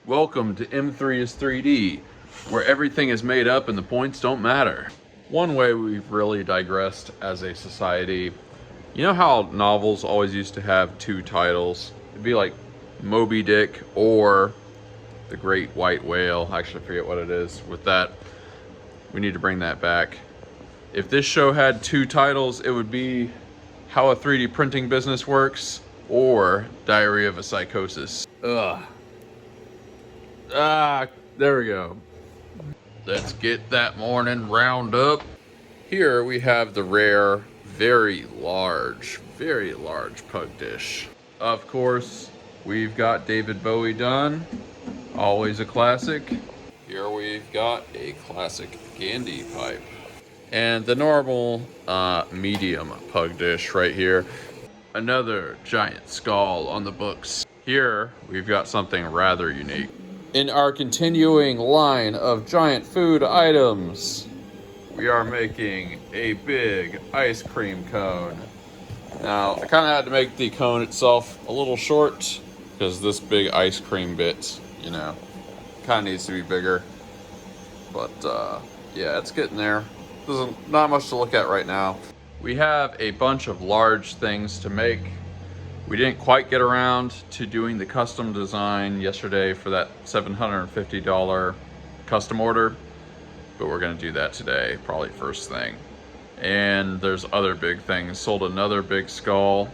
Welcome to M3 is 3D, where everything is made up and the points don't matter. One way we've really digressed as a society, you know how novels always used to have two titles? It'd be like Moby Dick or The Great White Whale. Actually, I forget what it is. With that, we need to bring that back. If this show had two titles, it would be How a 3D Printing Business Works or Diary of a Psychosis. Ugh. There we go. Let's get that morning roundup. Here we have the rare, very large pug dish. Of course, we've got David Bowie done. Always a classic. Here we've got a classic Gandhi pipe. And the normal medium pug dish right here. Another giant skull on the books. Here we've got something rather unique. In our continuing line of giant food items, we are making a big ice cream cone. Now, I kind of had to make the cone itself a little short because this big ice cream bit, you know, kind of needs to be bigger. But yeah, it's getting there. Not much to look at right now. We have a bunch of large things to make. We didn't quite get around to doing the custom design yesterday for that $750 custom order, but we're gonna do that today, probably first thing. And there's other big things. Sold another big skull.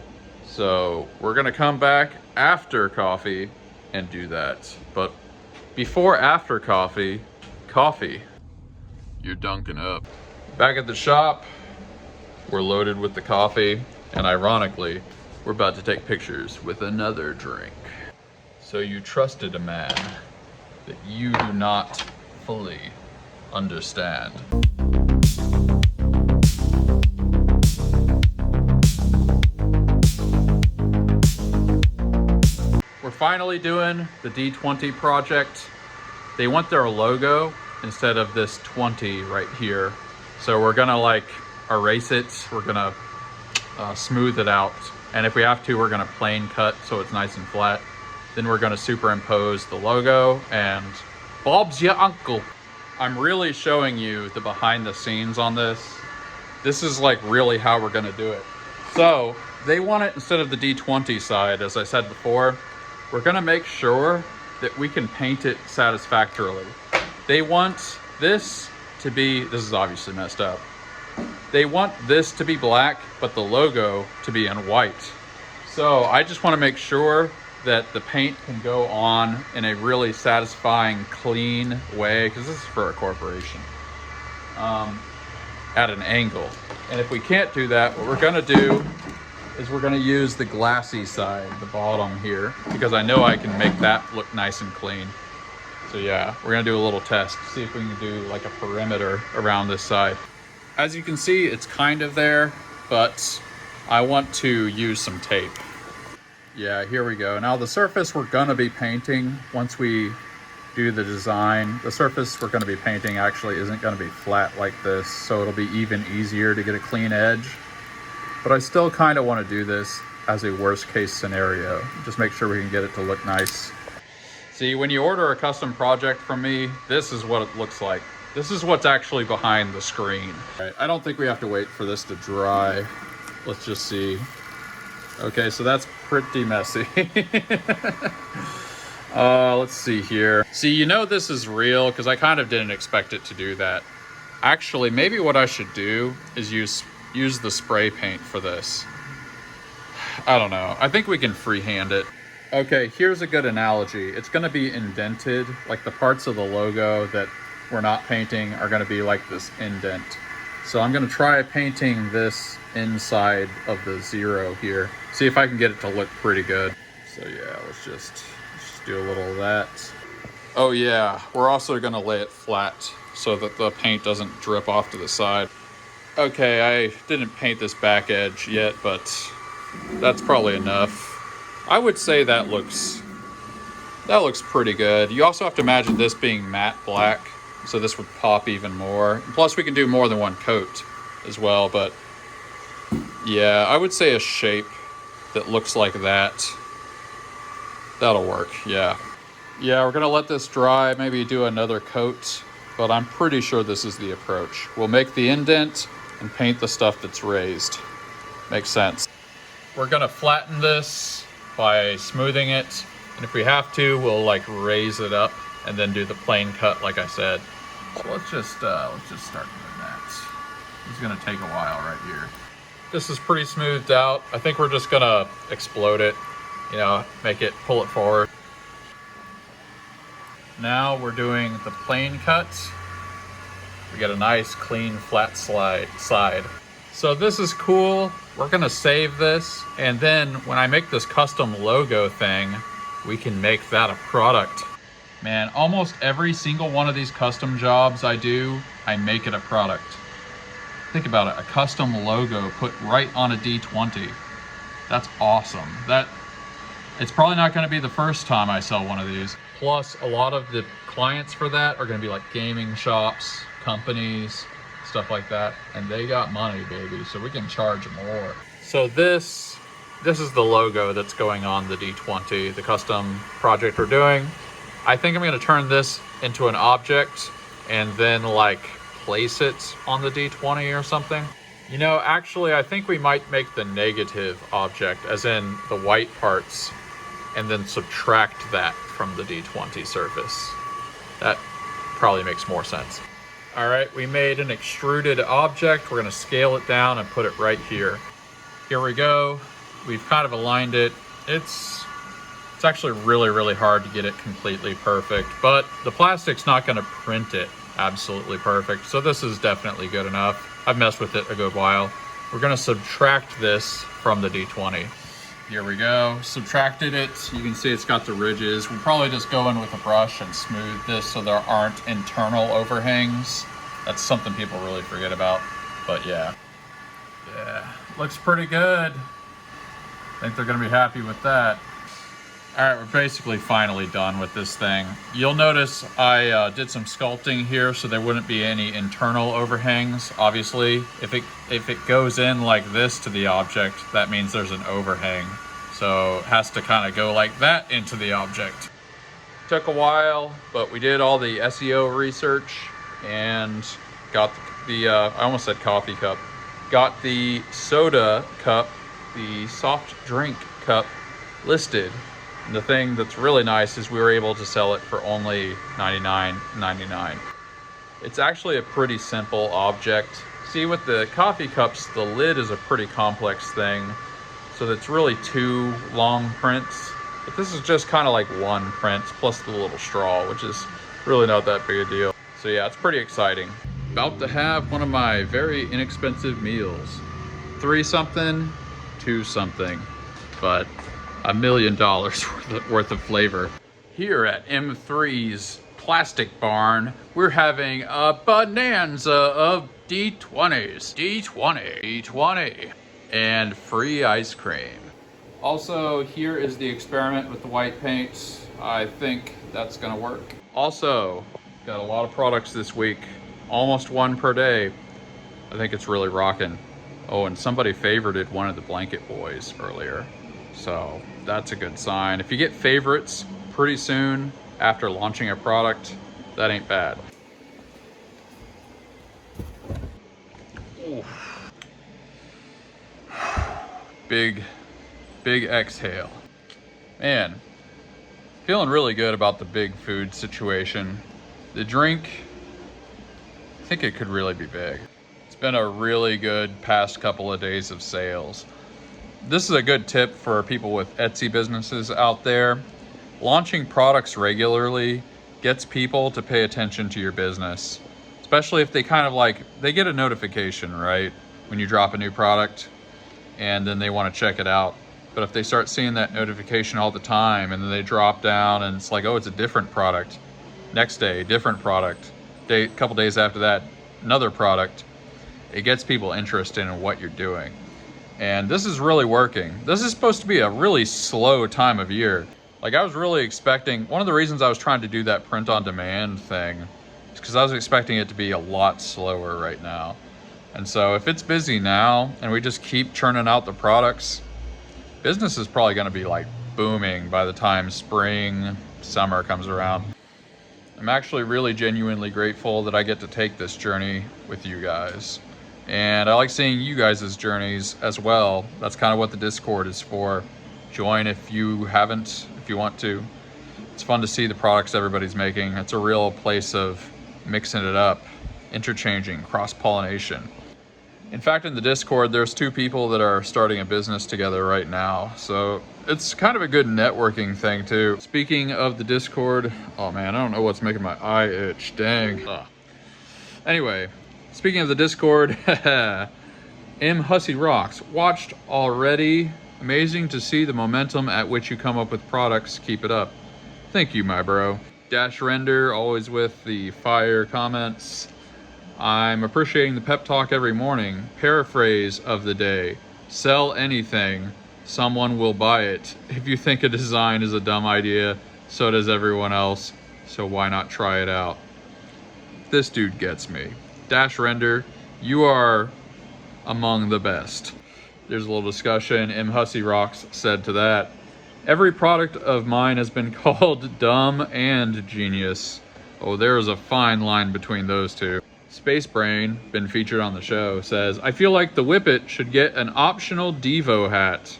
So we're gonna come back after coffee and do that. But before after coffee, you're dunking up. Back at the shop, we're loaded with the coffee, and ironically, we're about to take pictures with another drink. So you trusted a man that you do not fully understand. We're finally doing the D20 project. They want their logo instead of this 20 right here. So we're gonna like erase it. We're gonna smooth it out. And if we have to, we're gonna plane cut so it's nice and flat. Then we're gonna superimpose the logo and Bob's your uncle. I'm really showing you the behind the scenes on this. This is like really how we're gonna do it. So they want it instead of the D20 side, as I said before. We're gonna make sure that we can paint it satisfactorily. They want this to be, this is obviously messed up. They want this to be black, but the logo to be in white. So I just want to make sure that the paint can go on in a really satisfying, clean way, because this is for a corporation, at an angle. And if we can't do that, what we're gonna do is we're gonna use the glassy side, the bottom here, because I know I can make that look nice and clean. So yeah, we're gonna do a little test, see if we can do like a perimeter around this side. As you can see, it's kind of there, but I want to use some tape. Yeah, here we go. Now the surface we're gonna be painting, once we do the design, the surface we're gonna be painting actually isn't gonna be flat like this, so it'll be even easier to get a clean edge. But I still kind of want to do this as a worst case scenario. Just make sure we can get it to look nice. See, when you order a custom project from me, this is what it looks like. This is what's actually behind the screen. All right, I don't think we have to wait for this to dry. Let's just see. Okay, so that's pretty messy. Let's see here. See, you know this is real because I kind of didn't expect it to do that. Actually, maybe what I should do is use the spray paint for this. I don't know. I think we can freehand it. Okay, here's a good analogy. It's gonna be indented, like the parts of the logo that we're not painting are going to be like this indent. So I'm going to try painting this inside of the zero here. See if I can get it to look pretty good. So yeah, let's just do a little of that. Oh yeah, we're also going to lay it flat so that the paint doesn't drip off to the side. Okay, I didn't paint this back edge yet, but that's probably enough. I would say that looks pretty good. You also have to imagine this being matte black, so this would pop even more. Plus we can do more than one coat as well, but yeah, I would say a shape that looks like that. That'll work, yeah. Yeah, we're gonna let this dry, maybe do another coat, but I'm pretty sure this is the approach. We'll make the indent and paint the stuff that's raised. Makes sense. We're gonna flatten this by smoothing it, and if we have to, we'll like raise it up and then do the plain cut like I said. So let's just start doing that. It's gonna take a while right here. This is pretty smoothed out. I think we're just gonna explode it, you know, pull it forward. Now we're doing the plain cuts. We get a nice clean flat side. So this is cool. We're gonna save this, and then when I make this custom logo thing, we can make that a product. Man, almost every single one of these custom jobs I do, I make it a product. Think about it, a custom logo put right on a D20. That's awesome. It's probably not gonna be the first time I sell one of these. Plus, a lot of the clients for that are gonna be like gaming shops, companies, stuff like that, and they got money, baby, so we can charge more. So this is the logo that's going on the D20, the custom project we're doing. I think I'm gonna turn this into an object and then like place it on the D20 or something. You know, actually, I think we might make the negative object, as in the white parts, and then subtract that from the D20 surface. That probably makes more sense. All right, we made an extruded object. We're gonna scale it down and put it right here. Here we go. We've kind of aligned it. It's actually really, really hard to get it completely perfect, but the plastic's not gonna print it absolutely perfect. So this is definitely good enough. I've messed with it a good while. We're gonna subtract this from the D20. Here we go, subtracted it. You can see it's got the ridges. We'll probably just go in with a brush and smooth this so there aren't internal overhangs. That's something people really forget about, but yeah. Yeah, looks pretty good. I think they're gonna be happy with that. All right, we're basically finally done with this thing. You'll notice I did some sculpting here so there wouldn't be any internal overhangs. Obviously, if it goes in like this to the object, that means there's an overhang. So it has to kind of go like that into the object. Took a while, but we did all the SEO research and got the I almost said coffee cup. Got the soda cup, the soft drink cup listed. And the thing that's really nice is we were able to sell it for only $99.99. It's actually a pretty simple object. See, with the coffee cups, the lid is a pretty complex thing. So it's really 2 long prints. But this is just kind of like 1 print plus the little straw, which is really not that big a deal. So yeah, it's pretty exciting. About to have one of my very inexpensive meals. 3 something, 2 something, but $1 million worth of flavor. Here at M3's Plastic Barn, we're having a bonanza of D20s. D20, and free ice cream. Also, here is the experiment with the white paints. I think that's gonna work. Also, got a lot of products this week, almost 1 per day. I think it's really rocking. Oh, and somebody favorited one of the blanket boys earlier. So that's a good sign. If you get favorites pretty soon after launching a product, that ain't bad. Ooh. Big exhale. Man, feeling really good about the big food situation. The drink, I think it could really be big. It's been a really good past couple of days of sales. This is a good tip for people with Etsy businesses out there. Launching products regularly gets people to pay attention to your business, especially if they kind of like, they get a notification, right? When you drop a new product and then they want to check it out. But if they start seeing that notification all the time and then they drop down and it's like, oh, it's a different product. Next day, different product. Couple days after that, another product. It gets people interested in what you're doing. And this is really working. This is supposed to be a really slow time of year. Like, I was really expecting, one of the reasons I was trying to do that print on demand thing is because I was expecting it to be a lot slower right now. And so if it's busy now and we just keep churning out the products, business is probably going to be like booming by the time spring summer comes around. I'm actually really genuinely grateful that I get to take this journey with you guys. And I like seeing you guys' journeys as well. That's kind of what the Discord is for. Join if you haven't, if you want to. It's fun to see the products everybody's making. It's a real place of mixing it up, interchanging, cross-pollination. In fact, in the Discord, there's 2 people that are starting a business together right now. So it's kind of a good networking thing too. Speaking of the Discord, oh man, I don't know what's making my eye itch, dang. Ugh. Anyway, speaking of the Discord, M. Hussey Rocks, watched already. Amazing to see the momentum at which you come up with products. Keep it up. Thank you, my bro. Dash Render, always with the fire comments. I'm appreciating the pep talk every morning. Paraphrase of the day. Sell anything. Someone will buy it. If you think a design is a dumb idea, so does everyone else. So why not try it out? This dude gets me. Dash Render, you are among the best. There's a little discussion. M. Hussey Rocks said to that, every product of mine has been called dumb and genius. Oh, there is a fine line between those two. Space Brain, been featured on the show, says, I feel like the Whippet should get an optional Devo hat.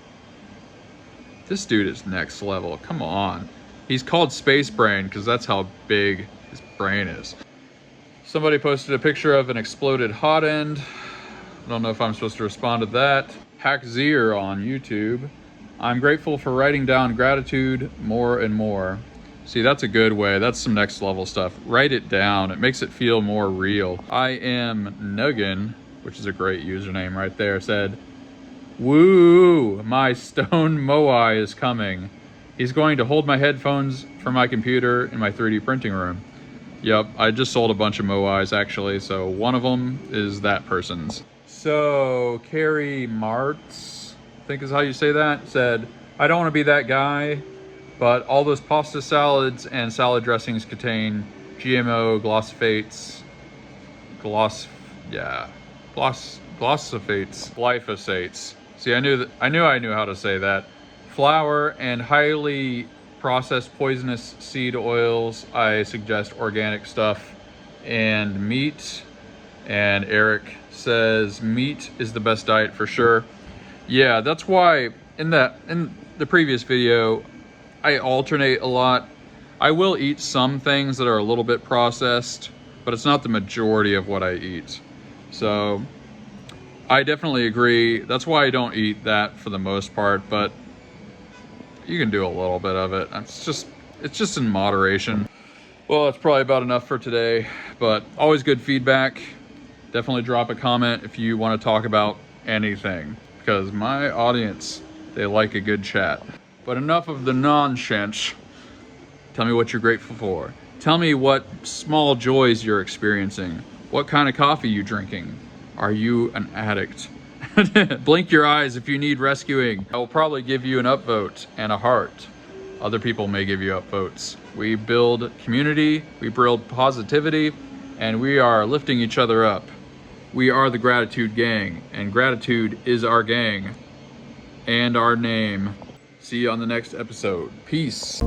This dude is next level. Come on. He's called Space Brain because that's how big his brain is. Somebody posted a picture of an exploded hot end. I don't know if I'm supposed to respond to that. Hackzier on YouTube. I'm grateful for writing down gratitude more and more. See, that's a good way. That's some next level stuff. Write it down. It makes it feel more real. I am Nuggin, which is a great username right there, said, woo, my stone Moai is coming. He's going to hold my headphones for my computer in my 3D printing room. Yep, I just sold a bunch of Moais actually, so one of them is that person's. So, Carrie Martz, I think is how you say that, said, I don't want to be that guy, but all those pasta salads and salad dressings contain GMO glyphosates. See, I knew how to say that. Flour and highly processed poisonous seed oils. I suggest organic stuff and meat. And Eric says meat is the best diet for sure. Yeah, that's why in the previous video, I alternate a lot. I will eat some things that are a little bit processed, but it's not the majority of what I eat. So I definitely agree. That's why I don't eat that for the most part, but you can do a little bit of it. It's just in moderation. Well, that's probably about enough for today, but always good feedback. Definitely drop a comment if you want to talk about anything, because my audience, they like a good chat. But enough of the nonsense. Tell me what you're grateful for. Tell me what small joys you're experiencing. What kind of coffee you drinking? Are you an addict? Blink your eyes if you need rescuing. I will probably give you an upvote and a heart. Other people may give you upvotes. We build community, we build positivity, and we are lifting each other up. We are the Gratitude Gang, and gratitude is our gang and our name. See you on the next episode. Peace.